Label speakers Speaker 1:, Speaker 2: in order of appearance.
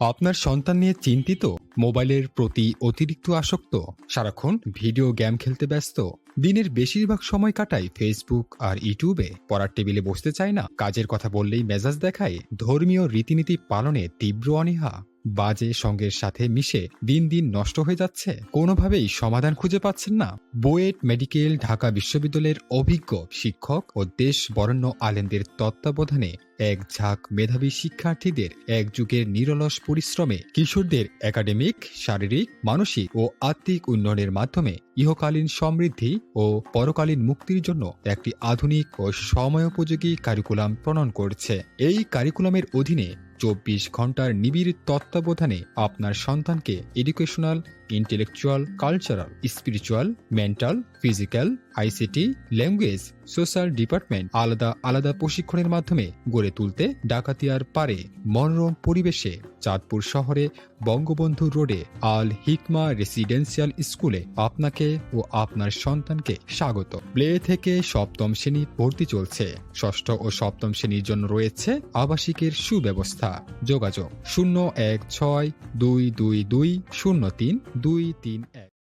Speaker 1: আপনার সন্তান নিয়ে চিন্তিত? মোবাইলের প্রতি অতিরিক্ত আসক্ত? সারাক্ষণ ভিডিও গেম খেলতে ব্যস্ত? দিনের বেশিরভাগ সময় কাটায় ফেসবুক আর ইউটিউবে? পড়ার টেবিলে বসতে চায় না? কাজের কথা বললেই মেজাজ দেখায়? ধর্মীয় রীতিনীতি পালনে তীব্র অনীহা? বাজে সঙ্গের সাথে মিশে দিন দিন নষ্ট হয়ে যাচ্ছে? কোনোভাবেই সমাধান খুঁজে পাচ্ছেন না? বুয়েট মেডিকেল ঢাকা বিশ্ববিদ্যালয়ের অভিজ্ঞ শিক্ষক ও দেশ বরেণ্য আলেমদের তত্ত্বাবধানে এক ঝাঁক মেধাবী শিক্ষার্থীদের এক যুগের নিরলস পরিশ্রমে কিশোরদের একাডেমিক, শারীরিক, মানসিক ও আত্মিক উন্নয়নের মাধ্যমে ইহকালীন সমৃদ্ধি ও পরকালীন মুক্তির জন্য একটি আধুনিক ও সময়োপযোগী কারিকুলাম প্রণয়ন করছে। এই কারিকুলামের অধীনে ২৪ ঘন্টার নিবিড় তত্ত্বাবধানে আপনার সন্তানকে educational, intellectual, cultural, spiritual, mental, physical, ICT, language, social department আলাদা আলাদা প্রশিক্ষণের মাধ্যমে গড়ে তুলতে ডাকাতিয়ার পারে মনোরম পরিবেশে চাঁদপুর শহরে বঙ্গবন্ধু রোডে আল হিকমা রেসিডেন্সিয়াল স্কুলে আপনাকে ও আপনার সন্তানকে স্বাগত। প্লে থেকে সপ্তম শ্রেণী ভর্তি চলছে। ষষ্ঠ ও সপ্তম শ্রেণীর জন্য রয়েছে আবাসিকের সুব্যবস্থা। যোগাযোগ ০১৬২২২ ০৩ ২৩১।